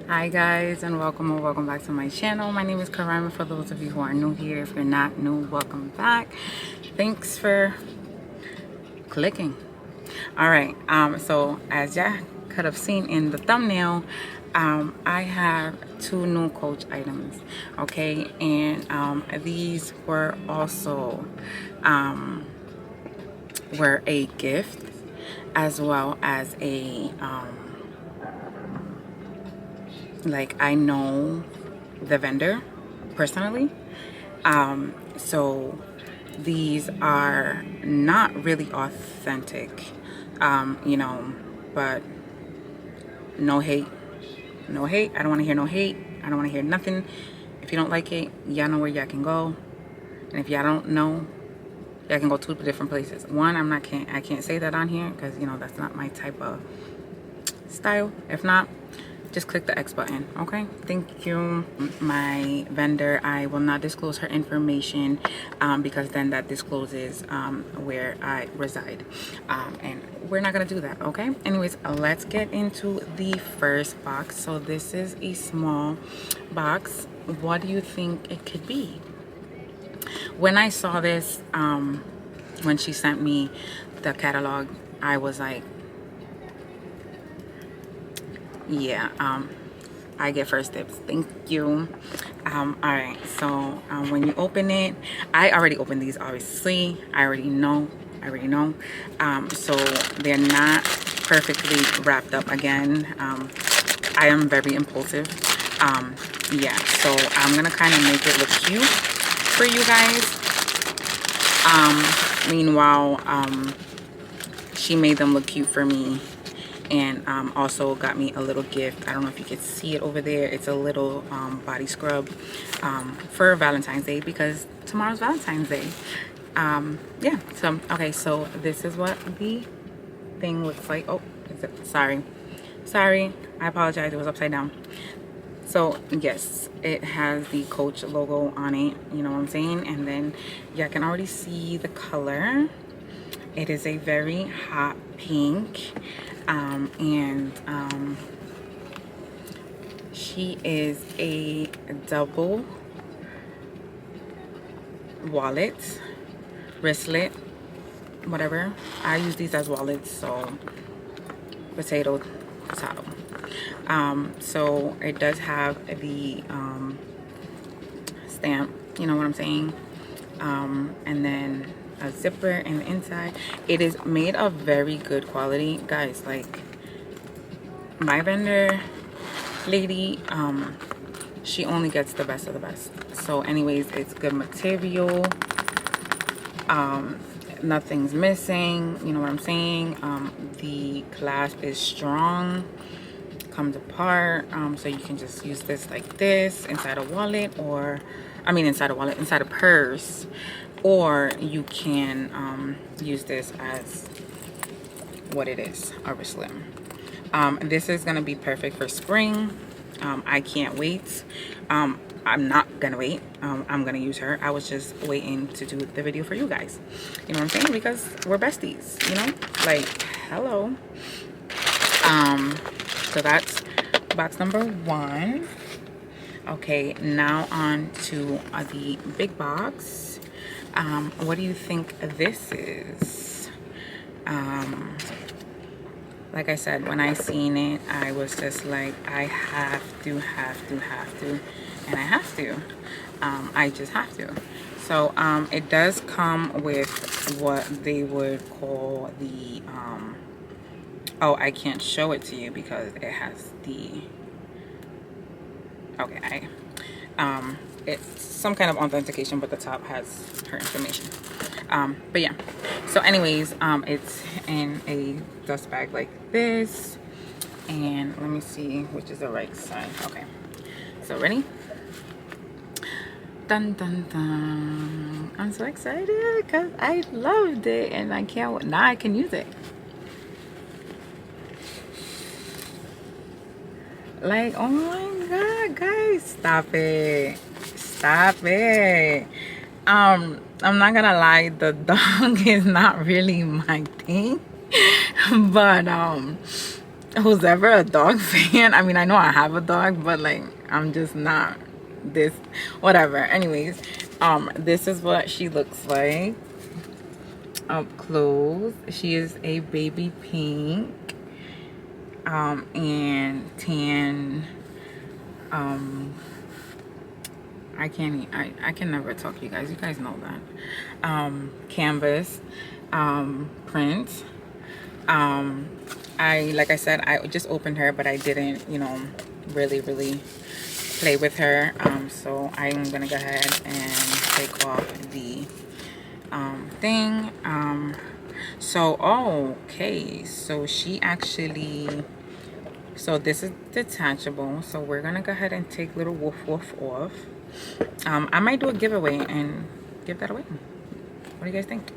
Hi guys, and welcome or welcome back to my channel. My name is Karima. For those of you who are new here, if you're not new, welcome back. Thanks for clicking. All right, so as ya could have seen in the thumbnail, I have two new Coach items. Okay, and these were also were a gift as well as a like, I know the vendor personally, so these are not really authentic, but no hate, no hate. I don't want to hear no hate. I don't want to hear nothing. If you don't like it, y'all know where y'all can go, and if y'all don't know, y'all can go two different places. One, I can't say that on here because that's not my type of style. If not, just click the X button. Okay, thank you. My vendor, I will not disclose her information because then that discloses where I reside, and we're not gonna do that. Okay, anyways, let's get into the first box. So this is a small box. What do you think it could be? When I saw this, when she sent me the catalog, I was like, yeah, I get first dibs. Thank you. All right, so when you open it, I already opened these, obviously. I already know. So they're not perfectly wrapped up again. I am very impulsive. Yeah, so I'm gonna kind of make it look cute for you guys. Meanwhile, she made them look cute for me, and also got me a little gift. I don't know if you can see it over there. It's a little body scrub for Valentine's Day, because tomorrow's Valentine's Day. Yeah, so okay, so this is what the thing looks like. Oh, sorry, I apologize, it was upside down. So yes, it has the Coach logo on it, you know what I'm saying? And then y'all can already see the color. It is a very hot pink, and she is a double wallet, wristlet, whatever. I use these as wallets, so potato. So it does have the stamp, you know what I'm saying, and then a zipper in the inside. It is made of very good quality, guys. Like, my vendor lady, she only gets the best of the best. So anyways, it's good material, nothing's missing, you know what I'm saying. The clasp is strong, comes apart, so you can just use this like this inside a wallet, or inside a purse, or you can use this as what it is, a wristlet. This is gonna be perfect for spring. I can't wait. I'm not gonna wait. I'm gonna use her. I was just waiting to do the video for you guys, you know what I'm saying, because we're besties, like, hello. So that's box number one. Okay, now on to the big box. What do you think this is? Like I said, when I seen it, I was just like, I have to, and I have to. I just have to. So it does come with what they would call the oh, I can't show it to you because it has the, okay, it's some kind of authentication, but the top has her information. But yeah, so anyways, it's in a dust bag like this, and let me see which is the right side. Okay, so ready? Dun dun dun. I'm so excited because I loved it, and I can't wait. Now I can use it. Like, oh my god, guys, stop it. I'm not gonna lie, the dog is not really my thing. But who's ever a dog fan, I mean, I know I have a dog, but like, I'm just not this, whatever. Anyways, this is what she looks like up close. She is a baby pink, and tan, I can never talk, you guys know that. Canvas, print. Like I said, I just opened her, but I didn't, you know, really play with her. So I'm gonna go ahead and take off the thing. So okay, so she actually, so this is detachable, so we're gonna go ahead and take little woof woof off. I might do a giveaway and give that away. What do you guys think?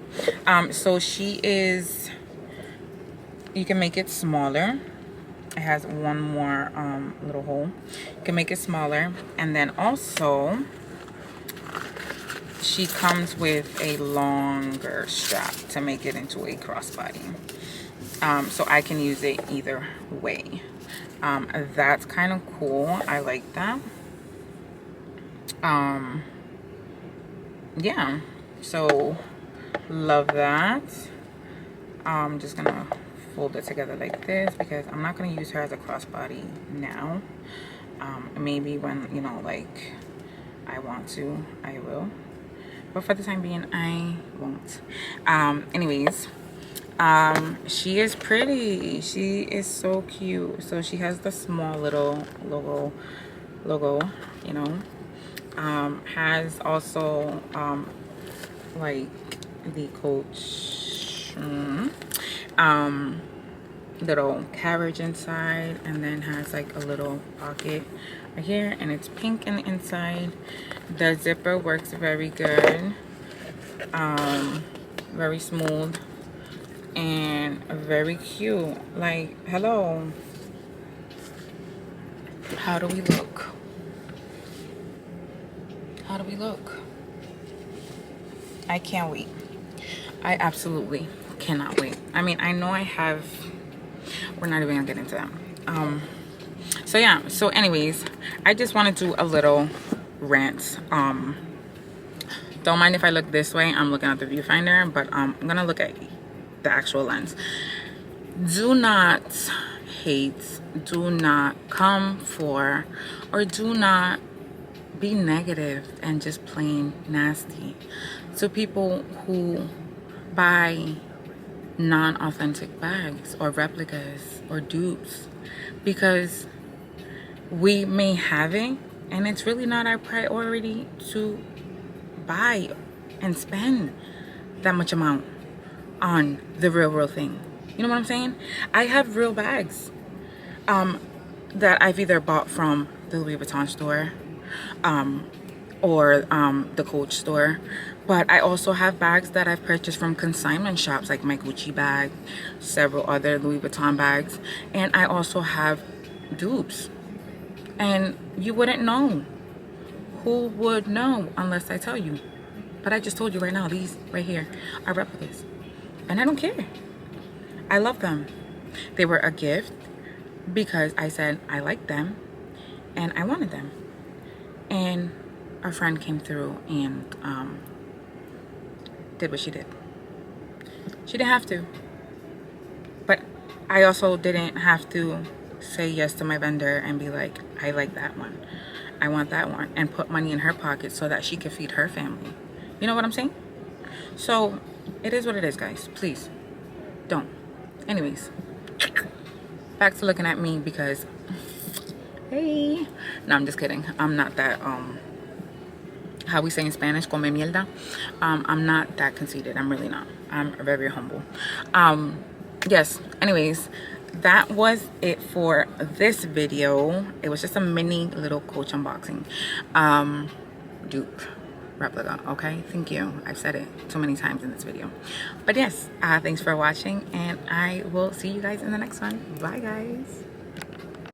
So she is, you can make it smaller. It has one more little hole. You can make it smaller, and then also she comes with a longer strap to make it into a crossbody. So I can use it either way. That's kind of cool. I like that. Yeah, so love that. I'm just gonna fold it together like this because I'm not gonna use her as a crossbody now. Maybe when, you know, like I want to, I will, but for the time being I won't. Anyways, she is pretty. She is so cute. So she has the small little logo, you know. Has also like the Coach little carriage inside, and then has like a little pocket right here, and it's pink in the inside. The zipper works very good, very smooth and very cute. Like, hello, how do we look? How do we look? I can't wait. I absolutely cannot wait. I mean, I know I have, we're not even gonna get into that. So yeah, so anyways, I just want to do a little rant. Don't mind if I look this way. I'm looking at the viewfinder, but I'm gonna look at the actual lens. Do not hate, do not come for, or do not be negative and just plain nasty to people who buy non-authentic bags or replicas or dupes, because we may have it and it's really not our priority to buy and spend that much amount on the real thing. You know what I'm saying? I have real bags that I've either bought from the Louis Vuitton store or the Coach store, but I also have bags that I've purchased from consignment shops, like my Gucci bag, several other Louis Vuitton bags, and I also have dupes, and you wouldn't know. Who would know unless I tell you? But I just told you right now, these right here are replicas, and I don't care. I love them. They were a gift because I said I liked them and I wanted them, and a friend came through and did what she did. She didn't have to, but I also didn't have to say yes to my vendor and be like, I like that one, I want that one, and put money in her pocket so that she could feed her family. You know what I'm saying? So it is what it is, guys. Please don't. Anyways, back to looking at me because, hey, no, I'm just kidding. I'm not that how we say in Spanish, come mierda. I'm not that conceited. I'm really not. I'm very humble. Yes, anyways, that was it for this video. It was just a mini little Coach unboxing. Dupe replica. Okay, thank you. I've said it too many times in this video, but yes, thanks for watching, and I will see you guys in the next one. Bye, guys.